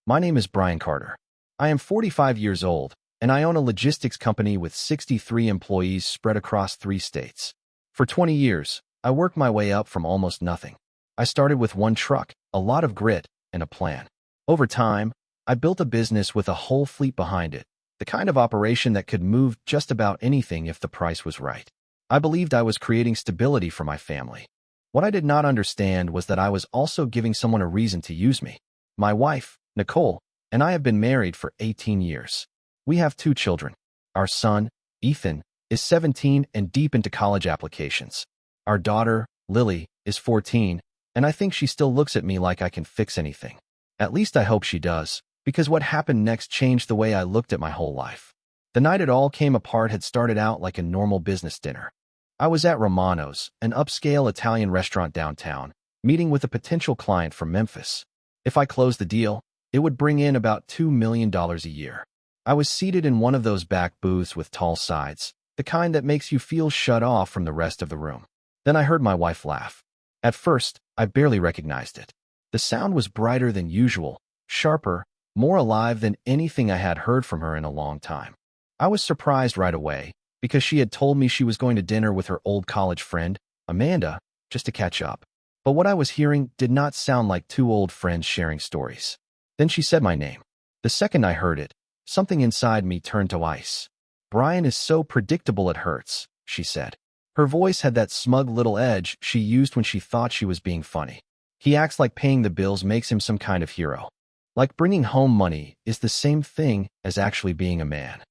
My name is Brian Carter. I am 45 years old, and I own a logistics company with 63 employees spread across 3 states. For 20 years, I worked my way up from almost nothing. I started with one truck, a lot of grit, and a plan. Over time, I built a business with a whole fleet behind it, the kind of operation that could move just about anything if the price was right. I believed I was creating stability for my family. What I did not understand was that I was also giving someone a reason to use me. My wife, Nicole, and I have been married for 18 years. We have 2 children. Our son, Ethan, is 17 and deep into college applications. Our daughter, Lily, is 14, and I think she still looks at me like I can fix anything. At least I hope she does, because what happened next changed the way I looked at my whole life. The night it all came apart had started out like a normal business dinner. I was at Romano's, an upscale Italian restaurant downtown, meeting with a potential client from Memphis. If I closed the deal, it would bring in about $2 million a year. I was seated in one of those back booths with tall sides, the kind that makes you feel shut off from the rest of the room. Then I heard my wife laugh. At first, I barely recognized it. The sound was brighter than usual, sharper, more alive than anything I had heard from her in a long time. I was surprised right away, because she had told me she was going to dinner with her old college friend, Amanda, just to catch up. But what I was hearing did not sound like 2 old friends sharing stories. Then she said my name. The second I heard it, something inside me turned to ice. "Brian is so predictable it hurts," she said. Her voice had that smug little edge she used when she thought she was being funny. "He acts like paying the bills makes him some kind of hero. Like bringing home money is the same thing as actually being a man."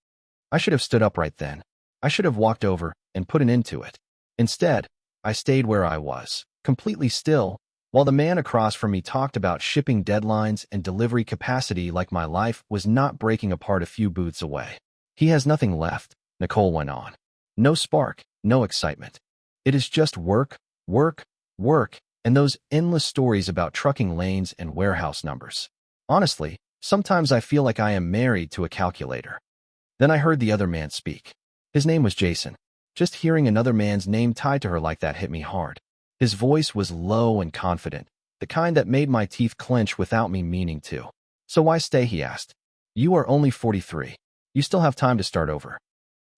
I should have stood up right then. I should have walked over and put an end to it. Instead, I stayed where I was, completely still, while the man across from me talked about shipping deadlines and delivery capacity like my life was not breaking apart a few booths away. "He has nothing left," Nicole went on. "No spark, no excitement. It is just work, work, work, and those endless stories about trucking lanes and warehouse numbers. Honestly, sometimes I feel like I am married to a calculator." Then I heard the other man speak. His name was Jason. Just hearing another man's name tied to her like that hit me hard. His voice was low and confident, the kind that made my teeth clench without me meaning to. "So why stay?" he asked. "You are only 43. You still have time to start over."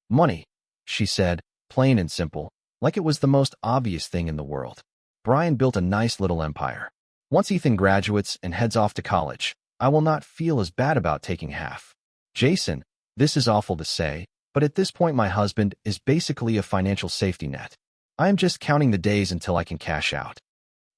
"Money," she said, plain and simple, like it was the most obvious thing in the world. Brian built a nice little empire. Once Ethan graduates and heads off to college, I will not feel as bad about taking half. Jason, this is awful to say, but at this point my husband is basically a financial safety net. I am just counting the days until I can cash out.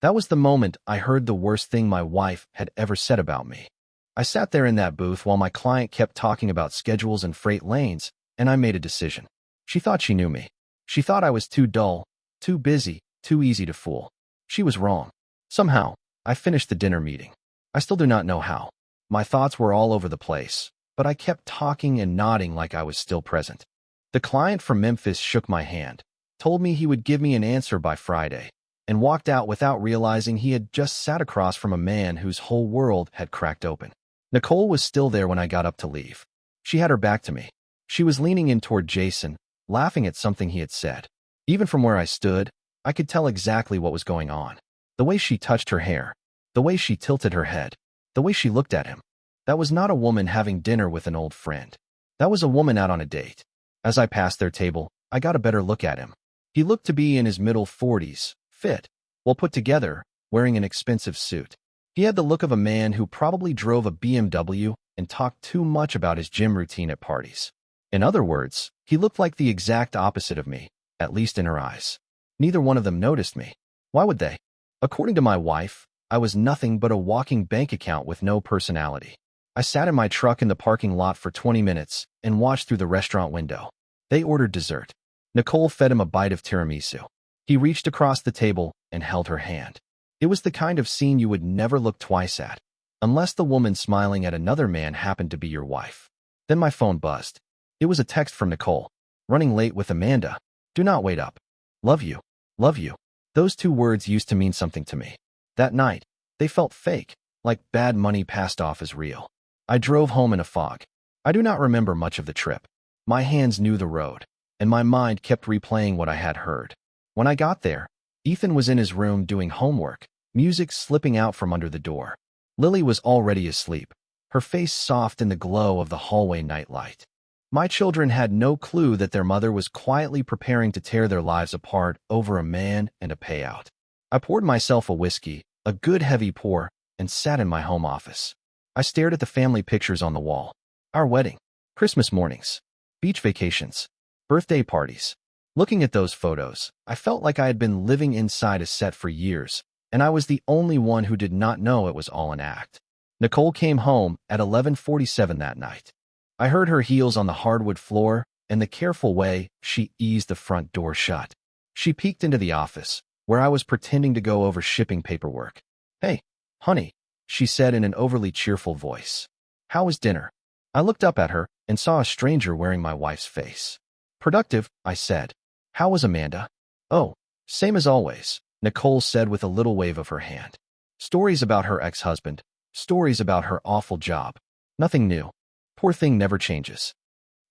That was the moment I heard the worst thing my wife had ever said about me. I sat there in that booth while my client kept talking about schedules and freight lanes, and I made a decision. She thought she knew me. She thought I was too dull, too busy, too easy to fool. She was wrong. Somehow, I finished the dinner meeting. I still do not know how. My thoughts were all over the place, but I kept talking and nodding like I was still present. The client from Memphis shook my hand, told me he would give me an answer by Friday, and walked out without realizing he had just sat across from a man whose whole world had cracked open. Nicole was still there when I got up to leave. She had her back to me. She was leaning in toward Jason, laughing at something he had said. Even from where I stood, I could tell exactly what was going on. The way she touched her hair, the way she tilted her head, the way she looked at him. That was not a woman having dinner with an old friend. That was a woman out on a date. As I passed their table, I got a better look at him. He looked to be in his middle 40s, fit, well put together, wearing an expensive suit. He had the look of a man who probably drove a BMW and talked too much about his gym routine at parties. In other words, he looked like the exact opposite of me, at least in her eyes. Neither one of them noticed me. Why would they? According to my wife, I was nothing but a walking bank account with no personality. I sat in my truck in the parking lot for 20 minutes and watched through the restaurant window. They ordered dessert. Nicole fed him a bite of tiramisu. He reached across the table and held her hand. It was the kind of scene you would never look twice at, unless the woman smiling at another man happened to be your wife. Then my phone buzzed. It was a text from Nicole. "Running late with Amanda. Do not wait up. Love you. Love you." Those 2 words used to mean something to me. That night, they felt fake, like bad money passed off as real. I drove home in a fog. I do not remember much of the trip. My hands knew the road, and my mind kept replaying what I had heard. When I got there, Ethan was in his room doing homework, music slipping out from under the door. Lily was already asleep. her face soft in the glow of the hallway nightlight. My children had no clue that their mother was quietly preparing to tear their lives apart over a man and a payout. I poured myself a whiskey, a good heavy pour, and sat in my home office. I stared at the family pictures on the wall. Our wedding, Christmas mornings, beach vacations, birthday parties. Looking at those photos, I felt like I had been living inside a set for years, and I was the only one who did not know it was all an act. Nicole came home at 11:47 that night. I heard her heels on the hardwood floor and the careful way she eased the front door shut. She peeked into the office, where I was pretending to go over shipping paperwork. "Hey, honey," she said in an overly cheerful voice. "How was dinner?" I looked up at her and saw a stranger wearing my wife's face. "Productive," I said. "How was Amanda?" "Oh, same as always," Nicole said with a little wave of her hand. "Stories about her ex-husband, stories about her awful job. Nothing new. Poor thing never changes."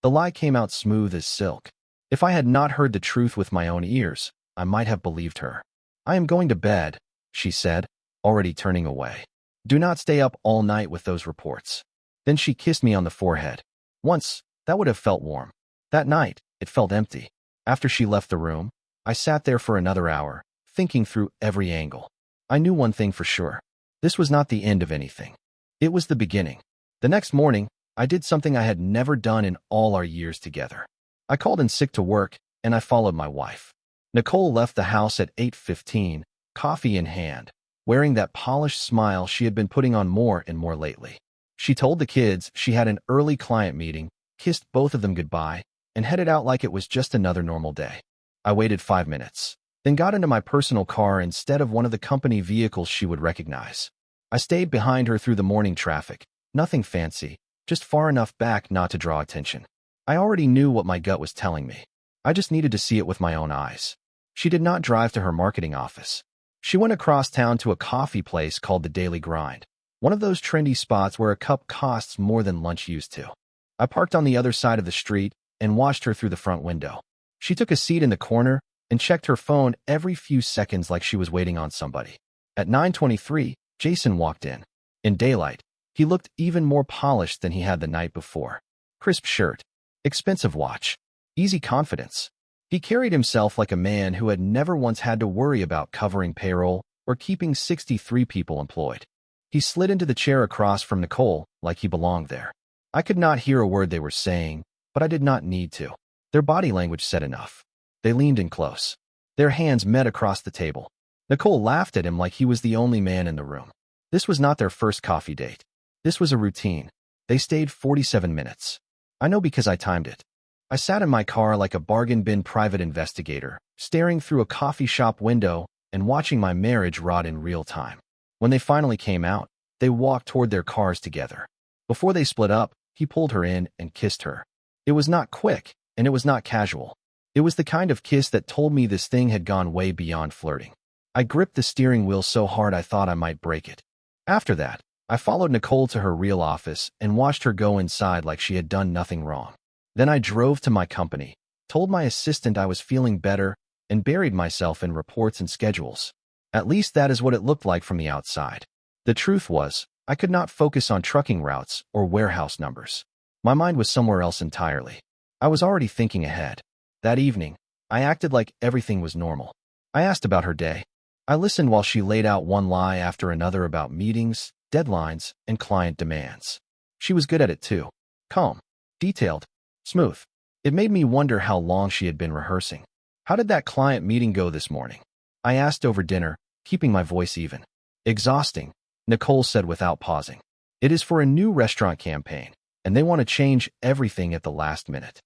The lie came out smooth as silk. If I had not heard the truth with my own ears, I might have believed her. "I am going to bed," she said, already turning away. "Do not stay up all night with those reports." Then she kissed me on the forehead. Once, that would have felt warm. That night, it felt empty. After she left the room, I sat there for another hour, thinking through every angle. I knew one thing for sure. This was not the end of anything. It was the beginning. The next morning, I did something I had never done in all our years together. I called in sick to work, and I followed my wife. Nicole left the house at 8:15, coffee in hand, wearing that polished smile she had been putting on more and more lately. She told the kids she had an early client meeting, kissed both of them goodbye, and headed out like it was just another normal day. I waited 5 minutes, then got into my personal car instead of one of the company vehicles she would recognize. I stayed behind her through the morning traffic, nothing fancy, just far enough back not to draw attention. I already knew what my gut was telling me. I just needed to see it with my own eyes. She did not drive to her marketing office. She went across town to a coffee place called the Daily Grind, one of those trendy spots where a cup costs more than lunch used to. I parked on the other side of the street and watched her through the front window. She took a seat in the corner and checked her phone every few seconds like she was waiting on somebody. At 9:23, Jason walked in. In daylight, he looked even more polished than he had the night before. Crisp shirt, expensive watch, easy confidence. He carried himself like a man who had never once had to worry about covering payroll or keeping 63 people employed. He slid into the chair across from Nicole like he belonged there. I could not hear a word they were saying, but I did not need to. Their body language said enough. They leaned in close. Their hands met across the table. Nicole laughed at him like he was the only man in the room. This was not their first coffee date. This was a routine. They stayed 47 minutes. I know because I timed it. I sat in my car like a bargain bin private investigator, staring through a coffee shop window and watching my marriage rot in real time. When they finally came out, they walked toward their cars together. Before they split up, he pulled her in and kissed her. It was not quick, and it was not casual. It was the kind of kiss that told me this thing had gone way beyond flirting. I gripped the steering wheel so hard I thought I might break it. After that, I followed Nicole to her real office and watched her go inside like she had done nothing wrong. Then I drove to my company, told my assistant I was feeling better, and buried myself in reports and schedules. At least that is what it looked like from the outside. The truth was, I could not focus on trucking routes or warehouse numbers. My mind was somewhere else entirely. I was already thinking ahead. That evening, I acted like everything was normal. I asked about her day. I listened while she laid out one lie after another about meetings, deadlines, and client demands. She was good at it too. Calm, detailed, smooth. It made me wonder how long she had been rehearsing. "How did that client meeting go this morning?" I asked over dinner, keeping my voice even. "Exhausting," Nicole said without pausing. "It is for a new restaurant campaign, and they want to change everything at the last minute."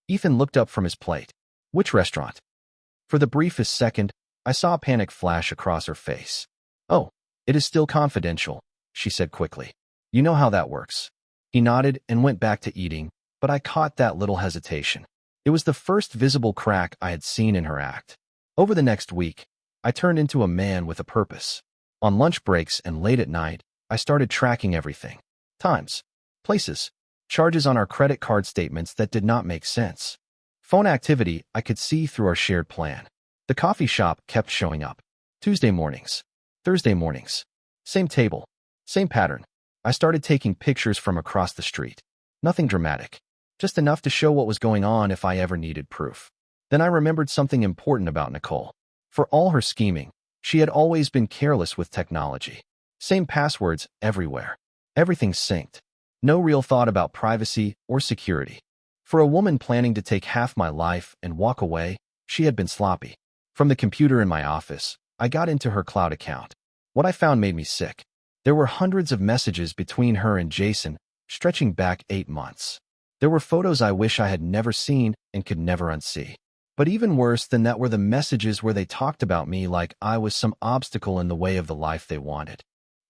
Ethan looked up from his plate. "Which restaurant?" For the briefest second, I saw a panic flash across her face. "Oh, it is still confidential," she said quickly. "You know how that works." He nodded and went back to eating, but I caught that little hesitation. It was the first visible crack I had seen in her act. Over the next week, I turned into a man with a purpose. On lunch breaks and late at night, I started tracking everything. Times, places, charges on our credit card statements that did not make sense. Phone activity I could see through our shared plan. The coffee shop kept showing up. Tuesday mornings, Thursday mornings. Same table, same pattern. I started taking pictures from across the street. Nothing dramatic, just enough to show what was going on if I ever needed proof. Then I remembered something important about Nicole. For all her scheming, she had always been careless with technology. Same passwords everywhere. Everything synced. No real thought about privacy or security. For a woman planning to take half my life and walk away, she had been sloppy. From the computer in my office, I got into her cloud account. What I found made me sick. There were hundreds of messages between her and Jason, stretching back 8 months. There were photos I wish I had never seen and could never unsee. But even worse than that were the messages where they talked about me like I was some obstacle in the way of the life they wanted.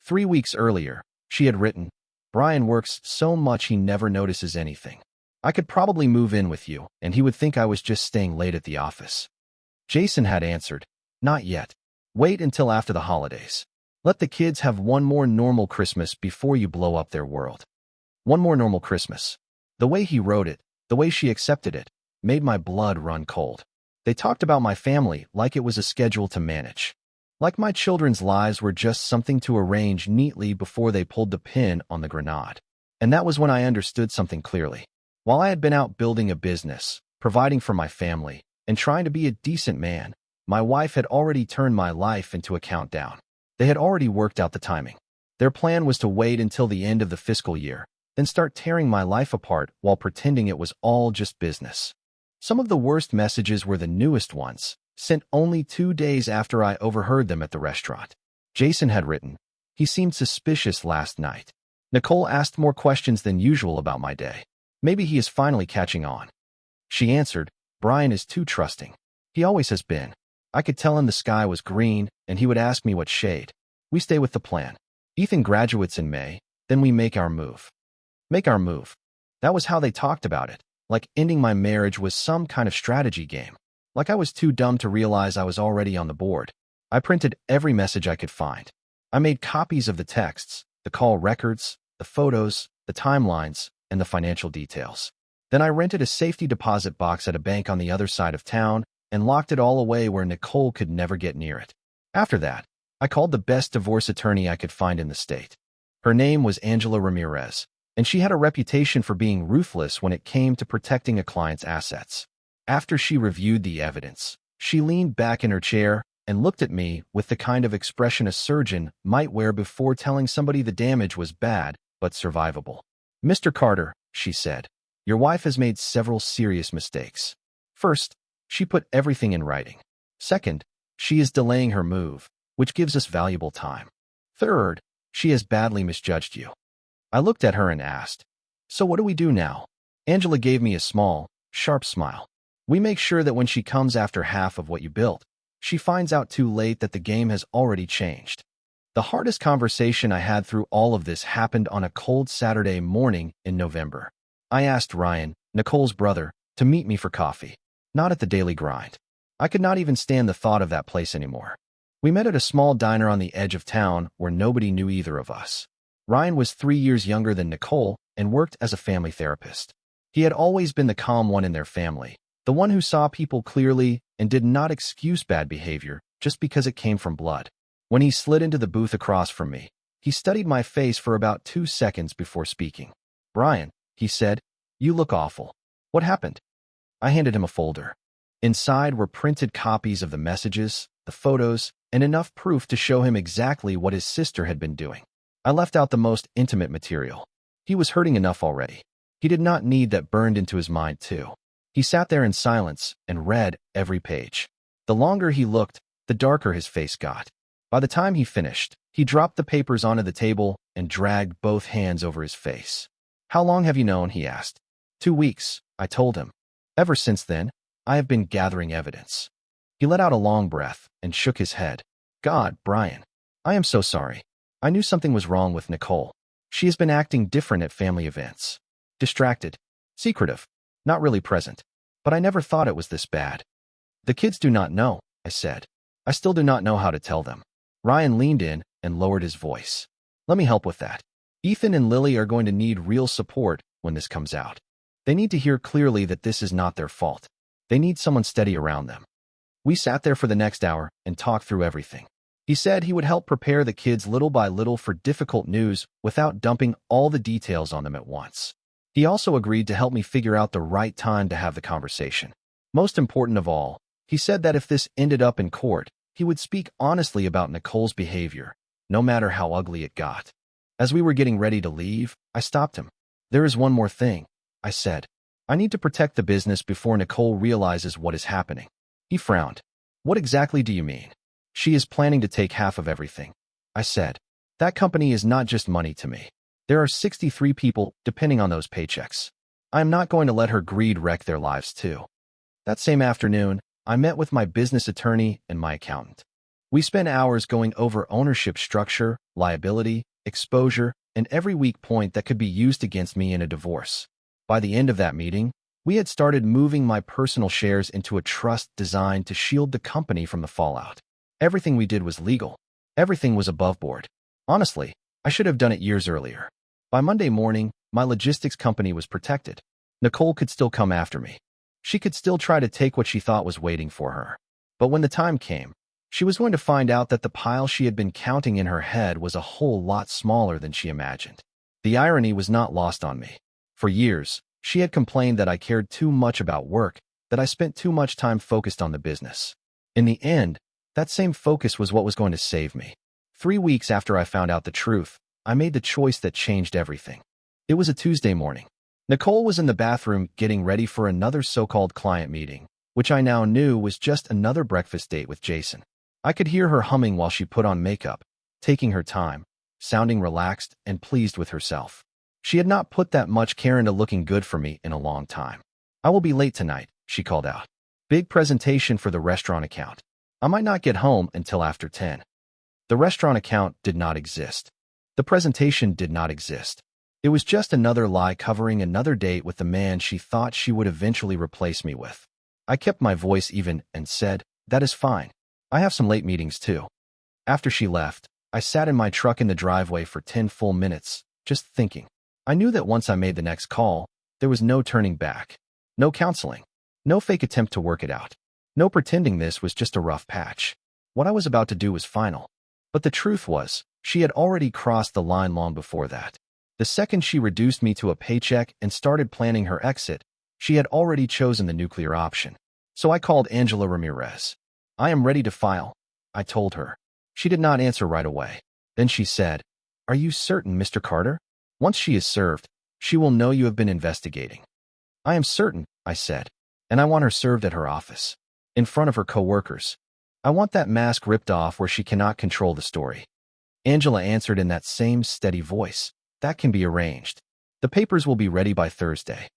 3 weeks earlier, she had written, "Brian works so much he never notices anything. I could probably move in with you, and he would think I was just staying late at the office." Jason had answered, "Not yet. Wait until after the holidays. Let the kids have one more normal Christmas before you blow up their world." One more normal Christmas. The way he wrote it, the way she accepted it, made my blood run cold. They talked about my family like it was a schedule to manage. Like my children's lives were just something to arrange neatly before they pulled the pin on the grenade. And that was when I understood something clearly. While I had been out building a business, providing for my family, and trying to be a decent man, my wife had already turned my life into a countdown. They had already worked out the timing. Their plan was to wait until the end of the fiscal year, then start tearing my life apart while pretending it was all just business. Some of the worst messages were the newest ones, sent only 2 days after I overheard them at the restaurant. Jason had written, "He seemed suspicious last night. Nicole asked more questions than usual about my day. Maybe he is finally catching on." She answered, "Brian is too trusting. He always has been. I could tell him the sky was green, and he would ask me what shade. We stay with the plan. Ethan graduates in May, then we make our move." Make our move. That was how they talked about it, like ending my marriage was some kind of strategy game. Like I was too dumb to realize I was already on the board. I printed every message I could find. I made copies of the texts, the call records, the photos, the timelines, and the financial details. Then I rented a safety deposit box at a bank on the other side of town and locked it all away where Nicole could never get near it. After that, I called the best divorce attorney I could find in the state. Her name was Angela Ramirez, and she had a reputation for being ruthless when it came to protecting a client's assets. After she reviewed the evidence, she leaned back in her chair and looked at me with the kind of expression a surgeon might wear before telling somebody the damage was bad but survivable. "Mr. Carter," she said, "your wife has made several serious mistakes. First, she put everything in writing. Second, she is delaying her move, which gives us valuable time. Third, she has badly misjudged you." I looked at her and asked, "So what do we do now?" Angela gave me a small, sharp smile. "We make sure that when she comes after half of what you built, she finds out too late that the game has already changed." The hardest conversation I had through all of this happened on a cold Saturday morning in November. I asked Ryan, Nicole's brother, to meet me for coffee, not at the Daily Grind. I could not even stand the thought of that place anymore. We met at a small diner on the edge of town where nobody knew either of us. Ryan was 3 years younger than Nicole and worked as a family therapist. He had always been the calm one in their family, the one who saw people clearly and did not excuse bad behavior just because it came from blood. When he slid into the booth across from me, he studied my face for about 2 seconds before speaking. "Brian," he said, "you look awful. What happened?" I handed him a folder. Inside were printed copies of the messages, the photos, and enough proof to show him exactly what his sister had been doing. I left out the most intimate material. He was hurting enough already. He did not need that burned into his mind too. He sat there in silence and read every page. The longer he looked, the darker his face got. By the time he finished, he dropped the papers onto the table and dragged both hands over his face. "How long have you known?" he asked. 2 weeks, I told him. "Ever since then, I have been gathering evidence." He let out a long breath and shook his head. "God, Brian, I am so sorry. I knew something was wrong with Nicole. She has been acting different at family events. Distracted, secretive, not really present. But I never thought it was this bad." "The kids do not know," I said. "I still do not know how to tell them." Ryan leaned in and lowered his voice. "Let me help with that. Ethan and Lily are going to need real support when this comes out. They need to hear clearly that this is not their fault. They need someone steady around them." We sat there for the next hour and talked through everything. He said he would help prepare the kids little by little for difficult news without dumping all the details on them at once. He also agreed to help me figure out the right time to have the conversation. Most important of all, he said that if this ended up in court, he would speak honestly about Nicole's behavior, no matter how ugly it got. As we were getting ready to leave, I stopped him. "There is one more thing," I said. "I need to protect the business before Nicole realizes what is happening." He frowned. "What exactly do you mean?" "She is planning to take half of everything," I said. "That company is not just money to me. There are 63 people depending on those paychecks. I am not going to let her greed wreck their lives too." That same afternoon, I met with my business attorney and my accountant. We spent hours going over ownership structure, liability, exposure, and every weak point that could be used against me in a divorce. By the end of that meeting, we had started moving my personal shares into a trust designed to shield the company from the fallout. Everything we did was legal. Everything was above board. Honestly, I should have done it years earlier. By Monday morning, my logistics company was protected. Nicole could still come after me. She could still try to take what she thought was waiting for her. But when the time came, she was going to find out that the pile she had been counting in her head was a whole lot smaller than she imagined. The irony was not lost on me. For years, she had complained that I cared too much about work, that I spent too much time focused on the business. In the end, that same focus was what was going to save me. 3 weeks after I found out the truth, I made the choice that changed everything. It was a Tuesday morning. Nicole was in the bathroom getting ready for another so-called client meeting, which I now knew was just another breakfast date with Jason. I could hear her humming while she put on makeup, taking her time, sounding relaxed and pleased with herself. She had not put that much care into looking good for me in a long time. "I will be late tonight," she called out. "Big presentation for the restaurant account. I might not get home until after 10. The restaurant account did not exist. The presentation did not exist. It was just another lie covering another date with the man she thought she would eventually replace me with. I kept my voice even and said, "That is fine. I have some late meetings too." After she left, I sat in my truck in the driveway for 10 full minutes, just thinking. I knew that once I made the next call, there was no turning back. No counseling. No fake attempt to work it out. No pretending this was just a rough patch. What I was about to do was final. But the truth was, she had already crossed the line long before that. The second she reduced me to a paycheck and started planning her exit, she had already chosen the nuclear option. So I called Angela Ramirez. "I am ready to file," I told her. She did not answer right away. Then she said, "Are you certain, Mr. Carter? Once she is served, she will know you have been investigating." "I am certain," I said, "and I want her served at her office, in front of her coworkers. I want that mask ripped off where she cannot control the story." Angela answered in that same steady voice, "That can be arranged. The papers will be ready by Thursday."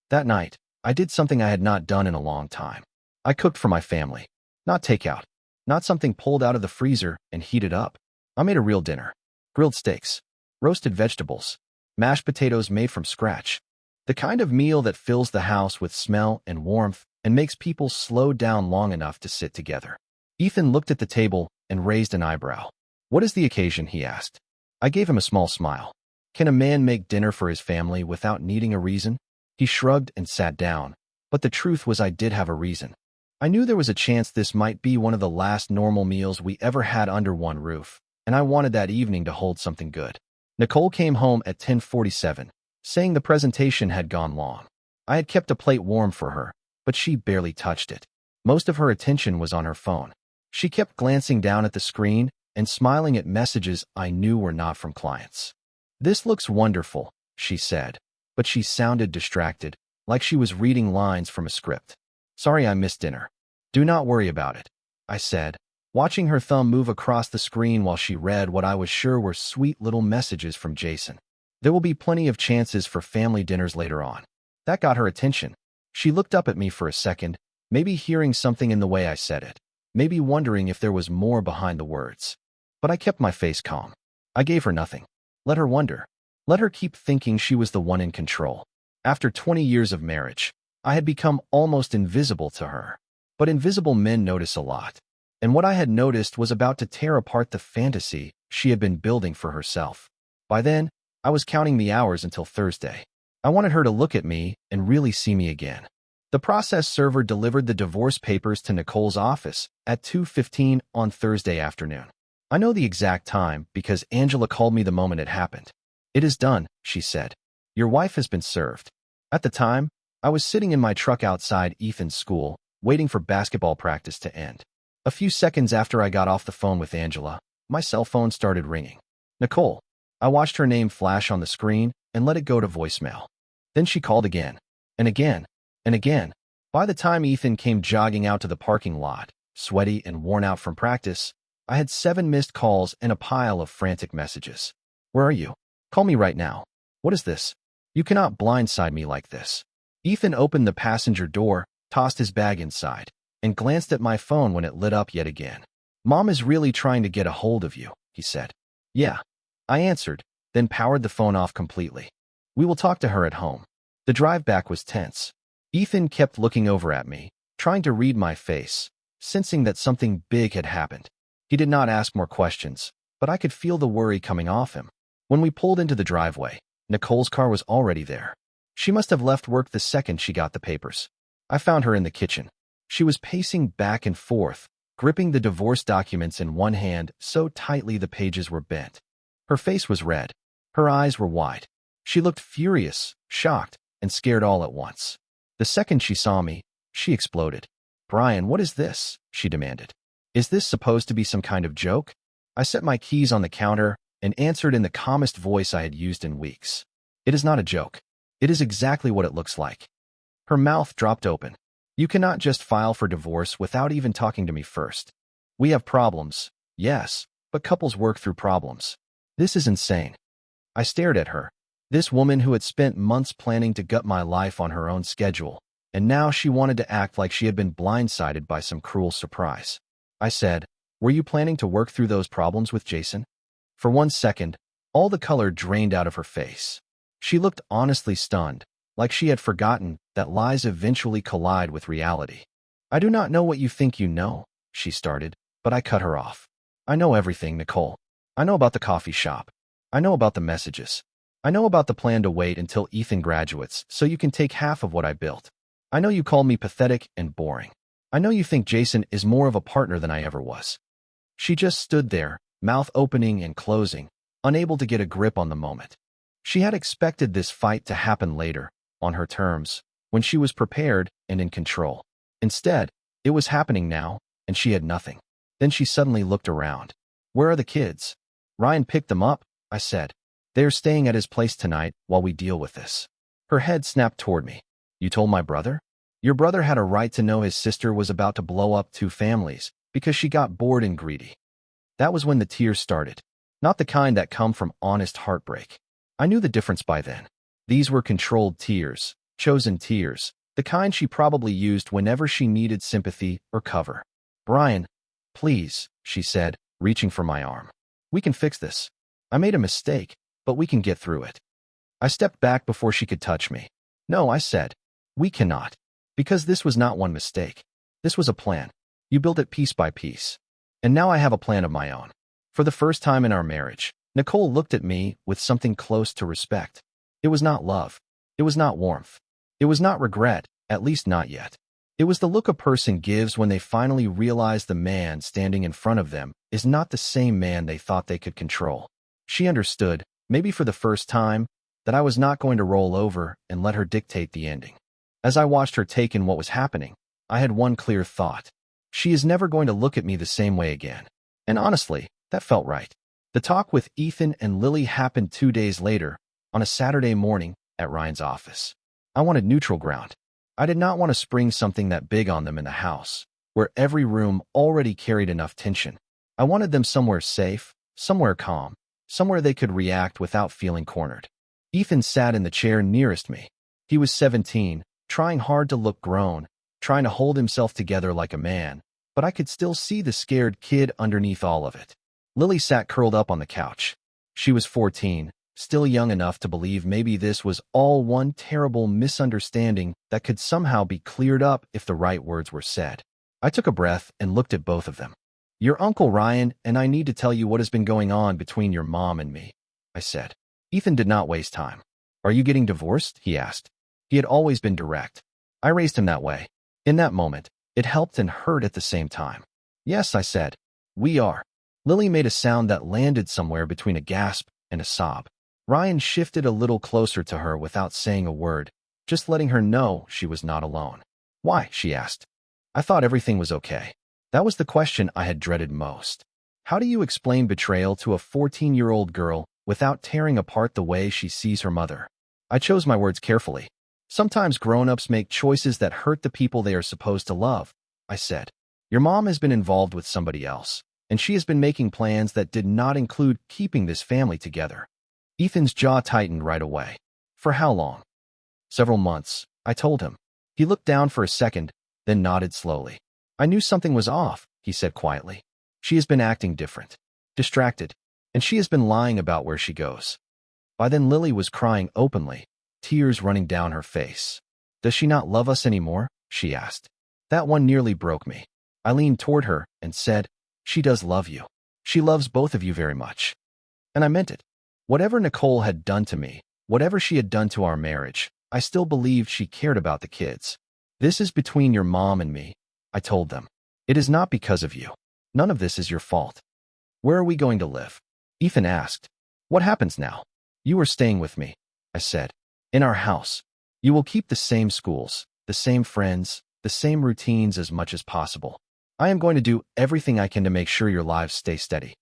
That night, I did something I had not done in a long time. I cooked for my family. Not takeout. Not something pulled out of the freezer and heated up. I made a real dinner. Grilled steaks. Roasted vegetables. Mashed potatoes made from scratch. The kind of meal that fills the house with smell and warmth and makes people slow down long enough to sit together. Ethan looked at the table and raised an eyebrow. "What is the occasion?" he asked. I gave him a small smile. "Can a man make dinner for his family without needing a reason?" He shrugged and sat down, but the truth was I did have a reason. I knew there was a chance this might be one of the last normal meals we ever had under one roof, and I wanted that evening to hold something good. Nicole came home at 10:47, saying the presentation had gone long. I had kept a plate warm for her, but she barely touched it. Most of her attention was on her phone. She kept glancing down at the screen and smiling at messages I knew were not from clients. "This looks wonderful," she said, but she sounded distracted, like she was reading lines from a script. "Sorry I missed dinner." "Do not worry about it," I said, watching her thumb move across the screen while she read what I was sure were sweet little messages from Jason. "There will be plenty of chances for family dinners later on." That got her attention. She looked up at me for a second, maybe hearing something in the way I said it, maybe wondering if there was more behind the words. But I kept my face calm. I gave her nothing. Let her wonder. Let her keep thinking she was the one in control. After 20 years of marriage, I had become almost invisible to her. But invisible men notice a lot. And what I had noticed was about to tear apart the fantasy she had been building for herself. By then, I was counting the hours until Thursday. I wanted her to look at me and really see me again. The process server delivered the divorce papers to Nicole's office at 2:15 on Thursday afternoon. I know the exact time because Angela called me the moment it happened. It is done, she said. Your wife has been served. At the time, I was sitting in my truck outside Ethan's school, waiting for basketball practice to end. A few seconds after I got off the phone with Angela, my cell phone started ringing. Nicole. I watched her name flash on the screen and let it go to voicemail. Then she called again, and again, and again. By the time Ethan came jogging out to the parking lot, sweaty and worn out from practice, I had 7 missed calls and a pile of frantic messages. Where are you? Call me right now. What is this? You cannot blindside me like this. Ethan opened the passenger door, tossed his bag inside, and glanced at my phone when it lit up yet again. Mom is really trying to get a hold of you, he said. Yeah. I answered, then powered the phone off completely. We will talk to her at home. The drive back was tense. Ethan kept looking over at me, trying to read my face, sensing that something big had happened. He did not ask more questions, but I could feel the worry coming off him. When we pulled into the driveway, Nicole's car was already there. She must have left work the second she got the papers. I found her in the kitchen. She was pacing back and forth, gripping the divorce documents in one hand so tightly the pages were bent. Her face was red. Her eyes were wide. She looked furious, shocked, and scared all at once. The second she saw me, she exploded. Brian, what is this? She demanded. Is this supposed to be some kind of joke? I set my keys on the counter and answered in the calmest voice I had used in weeks. It is not a joke. It is exactly what it looks like. Her mouth dropped open. You cannot just file for divorce without even talking to me first. We have problems, yes, but couples work through problems. This is insane. I stared at her. This woman who had spent months planning to gut my life on her own schedule, and now she wanted to act like she had been blindsided by some cruel surprise. I said, were you planning to work through those problems with Jason? For 1 second, all the color drained out of her face. She looked honestly stunned, like she had forgotten that lies eventually collide with reality. I do not know what you think you know, she started, but I cut her off. I know everything, Nicole. I know about the coffee shop. I know about the messages. I know about the plan to wait until Ethan graduates so you can take half of what I built. I know you called me pathetic and boring. I know you think Jason is more of a partner than I ever was. She just stood there, mouth opening and closing, unable to get a grip on the moment. She had expected this fight to happen later, on her terms, when she was prepared and in control. Instead, it was happening now, and she had nothing. Then she suddenly looked around. Where are the kids? Ryan picked them up, I said. They are staying at his place tonight while we deal with this. Her head snapped toward me. You told my brother? Your brother had a right to know his sister was about to blow up 2 families because she got bored and greedy. That was when the tears started. Not the kind that come from honest heartbreak. I knew the difference by then. These were controlled tears, chosen tears, the kind she probably used whenever she needed sympathy or cover. Brian, please, she said, reaching for my arm. We can fix this. I made a mistake, but we can get through it. I stepped back before she could touch me. No, I said. We cannot. Because this was not one mistake. This was a plan. You built it piece by piece. And now I have a plan of my own. For the first time in our marriage, Nicole looked at me with something close to respect. It was not love. It was not warmth. It was not regret, at least not yet. It was the look a person gives when they finally realize the man standing in front of them is not the same man they thought they could control. She understood, maybe for the first time, that I was not going to roll over and let her dictate the ending. As I watched her take in what was happening, I had one clear thought. She is never going to look at me the same way again. And honestly, that felt right. The talk with Ethan and Lily happened 2 days later, on a Saturday morning, at Ryan's office. I wanted neutral ground. I did not want to spring something that big on them in the house, where every room already carried enough tension. I wanted them somewhere safe, somewhere calm, somewhere they could react without feeling cornered. Ethan sat in the chair nearest me. He was 17, trying hard to look grown, trying to hold himself together like a man, but I could still see the scared kid underneath all of it. Lily sat curled up on the couch. She was 14, still young enough to believe maybe this was all one terrible misunderstanding that could somehow be cleared up if the right words were said. I took a breath and looked at both of them. Your Uncle Ryan and I need to tell you what has been going on between your mom and me, I said. Ethan did not waste time. Are you getting divorced? He asked. He had always been direct. I raised him that way. In that moment, it helped and hurt at the same time. Yes, I said. We are. Lily made a sound that landed somewhere between a gasp and a sob. Ryan shifted a little closer to her without saying a word, just letting her know she was not alone. Why? She asked. I thought everything was okay. That was the question I had dreaded most. How do you explain betrayal to a 14-year-old girl without tearing apart the way she sees her mother? I chose my words carefully. Sometimes grown-ups make choices that hurt the people they are supposed to love, I said. Your mom has been involved with somebody else, and she has been making plans that did not include keeping this family together. Ethan's jaw tightened right away. For how long? Several months, I told him. He looked down for a second, then nodded slowly. I knew something was off, he said quietly. She has been acting different, distracted, and she has been lying about where she goes. By then Lily was crying openly, tears running down her face. Does she not love us anymore? She asked. That one nearly broke me. I leaned toward her and said, she does love you. She loves both of you very much. And I meant it. Whatever Nicole had done to me, whatever she had done to our marriage, I still believed she cared about the kids. This is between your mom and me, I told them. It is not because of you. None of this is your fault. Where are we going to live? Ethan asked. What happens now? You are staying with me, I said. In our house. You will keep the same schools, the same friends, the same routines as much as possible. I am going to do everything I can to make sure your lives stay steady.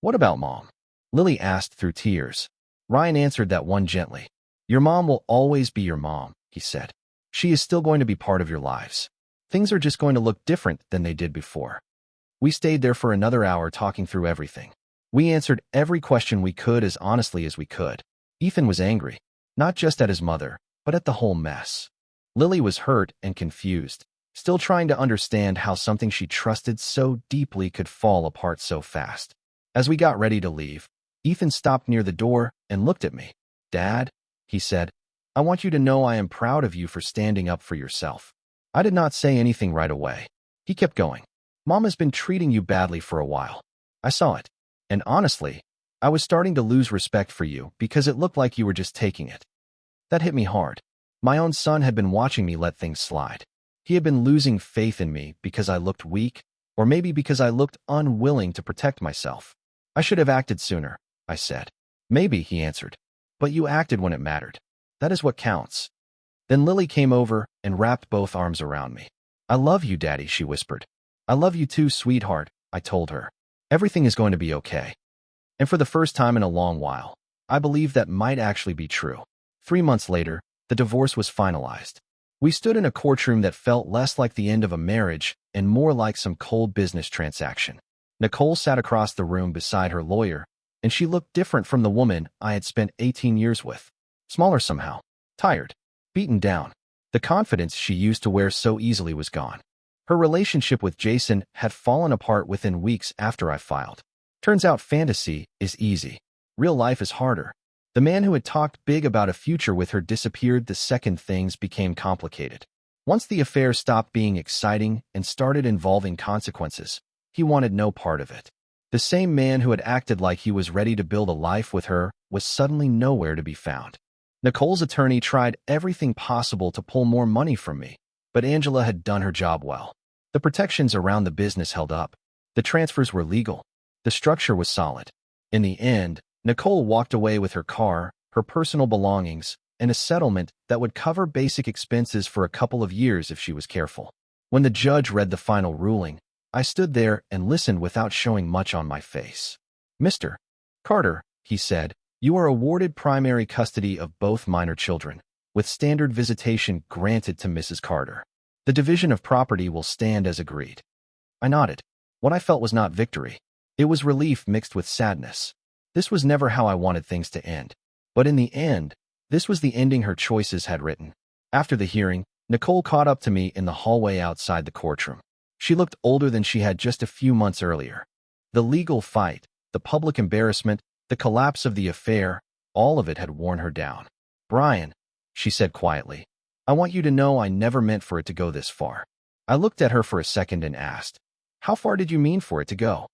What about Mom? Lily asked through tears. Ryan answered that one gently. Your mom will always be your mom, he said. She is still going to be part of your lives. Things are just going to look different than they did before. We stayed there for another hour talking through everything. We answered every question we could as honestly as we could. Ethan was angry, not just at his mother, but at the whole mess. Lily was hurt and confused, still trying to understand how something she trusted so deeply could fall apart so fast. As we got ready to leave, Ethan stopped near the door and looked at me. Dad, he said, I want you to know I am proud of you for standing up for yourself. I did not say anything right away. He kept going. Mom has been treating you badly for a while. I saw it. And honestly, I was starting to lose respect for you because it looked like you were just taking it. That hit me hard. My own son had been watching me let things slide. He had been losing faith in me because I looked weak, or maybe because I looked unwilling to protect myself. I should have acted sooner, I said. Maybe, he answered. But you acted when it mattered. That is what counts. Then Lily came over and wrapped both arms around me. I love you, Daddy, she whispered. I love you too, sweetheart, I told her. Everything is going to be okay. And for the first time in a long while, I believed that might actually be true. 3 months later, the divorce was finalized. We stood in a courtroom that felt less like the end of a marriage and more like some cold business transaction. Nicole sat across the room beside her lawyer, and she looked different from the woman I had spent 18 years with. Smaller somehow, tired, beaten down. The confidence she used to wear so easily was gone. Her relationship with Jason had fallen apart within weeks after I filed. Turns out fantasy is easy. Real life is harder. The man who had talked big about a future with her disappeared the second things became complicated. Once the affair stopped being exciting and started involving consequences, he wanted no part of it. The same man who had acted like he was ready to build a life with her was suddenly nowhere to be found. Nicole's attorney tried everything possible to pull more money from me, but Angela had done her job well. The protections around the business held up. The transfers were legal. The structure was solid. In the end, Nicole walked away with her car, her personal belongings, and a settlement that would cover basic expenses for a couple of years if she was careful. When the judge read the final ruling, I stood there and listened without showing much on my face. Mr. Carter, he said, you are awarded primary custody of both minor children, with standard visitation granted to Mrs. Carter. The division of property will stand as agreed. I nodded. What I felt was not victory. It was relief mixed with sadness. This was never how I wanted things to end. But in the end, this was the ending her choices had written. After the hearing, Nicole caught up to me in the hallway outside the courtroom. She looked older than she had just a few months earlier. The legal fight, the public embarrassment, the collapse of the affair, all of it had worn her down. Brian, she said quietly, I want you to know I never meant for it to go this far. I looked at her for a second and asked, how far did you mean for it to go?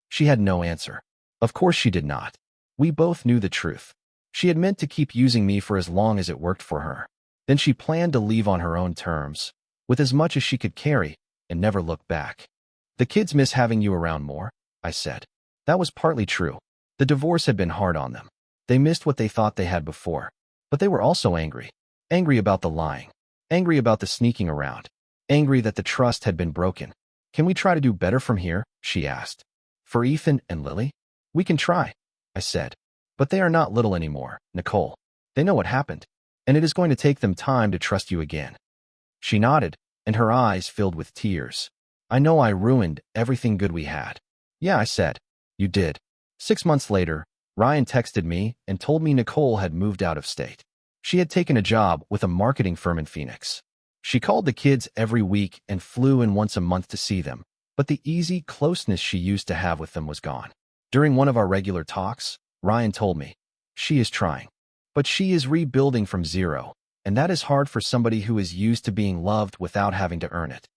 She had no answer. Of course she did not. We both knew the truth. She had meant to keep using me for as long as it worked for her. Then she planned to leave on her own terms, with as much as she could carry, and never look back. The kids miss having you around more, I said. That was partly true. The divorce had been hard on them. They missed what they thought they had before. But they were also angry. Angry about the lying. Angry about the sneaking around. Angry that the trust had been broken. "Can we try to do better from here?" she asked. "For Ethan and Lily?" "We can try," I said. "But they are not little anymore, Nicole. They know what happened. And it is going to take them time to trust you again." She nodded, and her eyes filled with tears. "I know I ruined everything good we had." "Yeah," I said. "You did." 6 months later, Ryan texted me and told me Nicole had moved out of state. She had taken a job with a marketing firm in Phoenix. She called the kids every week and flew in once a month to see them, but the easy closeness she used to have with them was gone. During one of our regular talks, Ryan told me, "She is trying, but she is rebuilding from zero, and that is hard for somebody who is used to being loved without having to earn it."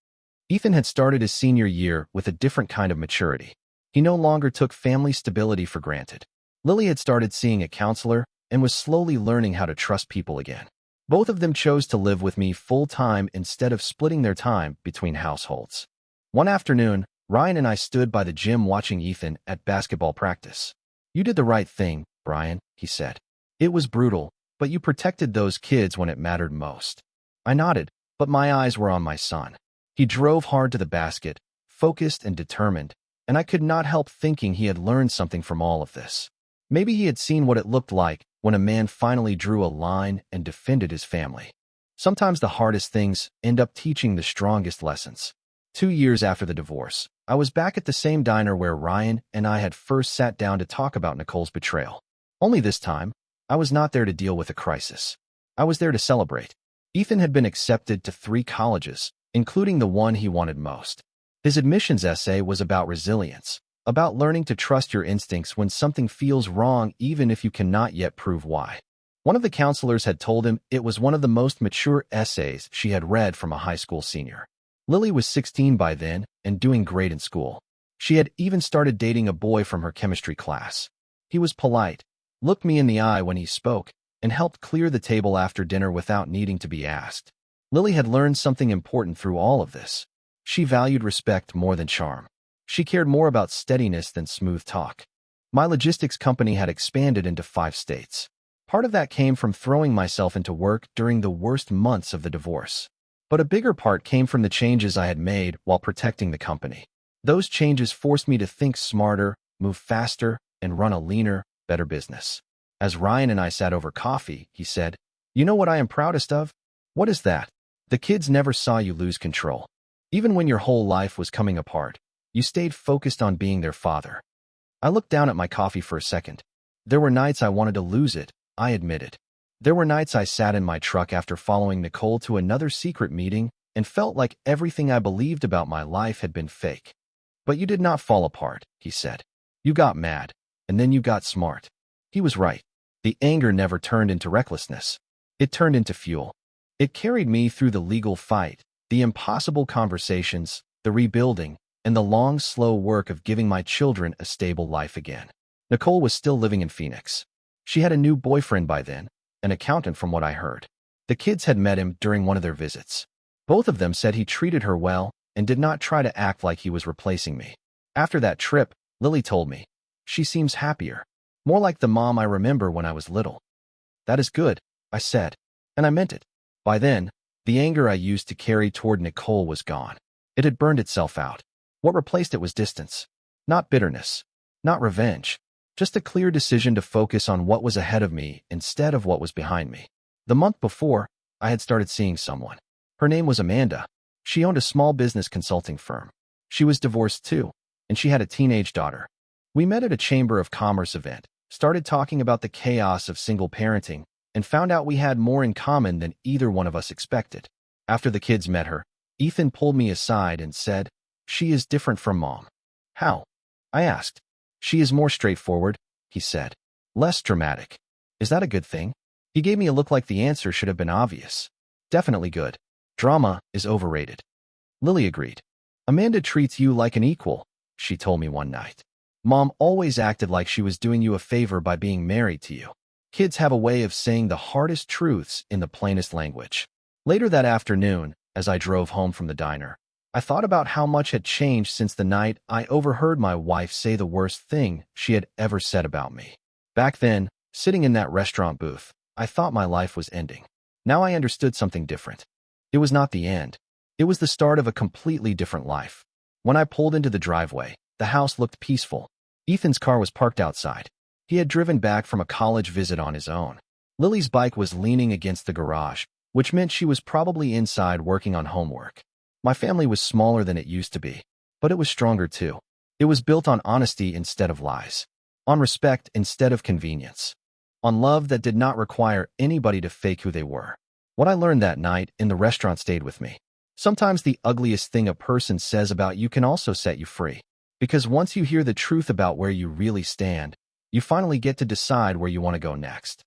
Ethan had started his senior year with a different kind of maturity. He no longer took family stability for granted. Lily had started seeing a counselor and was slowly learning how to trust people again. Both of them chose to live with me full-time instead of splitting their time between households. One afternoon, Ryan and I stood by the gym watching Ethan at basketball practice. "You did the right thing, Brian," he said. "It was brutal, but you protected those kids when it mattered most." I nodded, but my eyes were on my son. He drove hard to the basket, focused and determined, and I could not help thinking he had learned something from all of this. Maybe he had seen what it looked like when a man finally drew a line and defended his family. Sometimes the hardest things end up teaching the strongest lessons. 2 years after the divorce, I was back at the same diner where Ryan and I had first sat down to talk about Nicole's betrayal. Only this time, I was not there to deal with a crisis. I was there to celebrate. Ethan had been accepted to 3 colleges, including the one he wanted most. His admissions essay was about resilience, about learning to trust your instincts when something feels wrong even if you cannot yet prove why. One of the counselors had told him it was one of the most mature essays she had read from a high school senior. Lily was 16 by then and doing great in school. She had even started dating a boy from her chemistry class. He was polite, looked me in the eye when he spoke, and helped clear the table after dinner without needing to be asked. Lily had learned something important through all of this. She valued respect more than charm. She cared more about steadiness than smooth talk. My logistics company had expanded into 5 states. Part of that came from throwing myself into work during the worst months of the divorce. But a bigger part came from the changes I had made while protecting the company. Those changes forced me to think smarter, move faster, and run a leaner, better business. As Ryan and I sat over coffee, he said, "You know what I am proudest of?" "What is that?" "The kids never saw you lose control. Even when your whole life was coming apart, you stayed focused on being their father." I looked down at my coffee for a second. There were nights I wanted to lose it, I admitted. There were nights I sat in my truck after following Nicole to another secret meeting and felt like everything I believed about my life had been fake. "But you did not fall apart," he said. "You got mad, and then you got smart." He was right. The anger never turned into recklessness. It turned into fuel. It carried me through the legal fight, the impossible conversations, the rebuilding, and the long, slow work of giving my children a stable life again. Nicole was still living in Phoenix. She had a new boyfriend by then, an accountant from what I heard. The kids had met him during one of their visits. Both of them said he treated her well and did not try to act like he was replacing me. After that trip, Lily told me, "She seems happier. More like the mom I remember when I was little." "That is good," I said, and I meant it. By then, the anger I used to carry toward Nicole was gone. It had burned itself out. What replaced it was distance. Not bitterness. Not revenge. Just a clear decision to focus on what was ahead of me instead of what was behind me. The month before, I had started seeing someone. Her name was Amanda. She owned a small business consulting firm. She was divorced too, and she had a teenage daughter. We met at a Chamber of Commerce event, started talking about the chaos of single parenting, and found out we had more in common than either one of us expected. After the kids met her, Ethan pulled me aside and said, "She is different from Mom." "How?" I asked. "She is more straightforward," he said. "Less dramatic." "Is that a good thing?" He gave me a look like the answer should have been obvious. "Definitely good. Drama is overrated." Lily agreed. "Amanda treats you like an equal," she told me one night. "Mom always acted like she was doing you a favor by being married to you." Kids have a way of saying the hardest truths in the plainest language. Later that afternoon, as I drove home from the diner, I thought about how much had changed since the night I overheard my wife say the worst thing she had ever said about me. Back then, sitting in that restaurant booth, I thought my life was ending. Now I understood something different. It was not the end. It was the start of a completely different life. When I pulled into the driveway, the house looked peaceful. Ethan's car was parked outside. He had driven back from a college visit on his own. Lily's bike was leaning against the garage, which meant she was probably inside working on homework. My family was smaller than it used to be, but it was stronger too. It was built on honesty instead of lies, on respect instead of convenience, on love that did not require anybody to fake who they were. What I learned that night in the restaurant stayed with me. Sometimes the ugliest thing a person says about you can also set you free. Because once you hear the truth about where you really stand, you finally get to decide where you want to go next.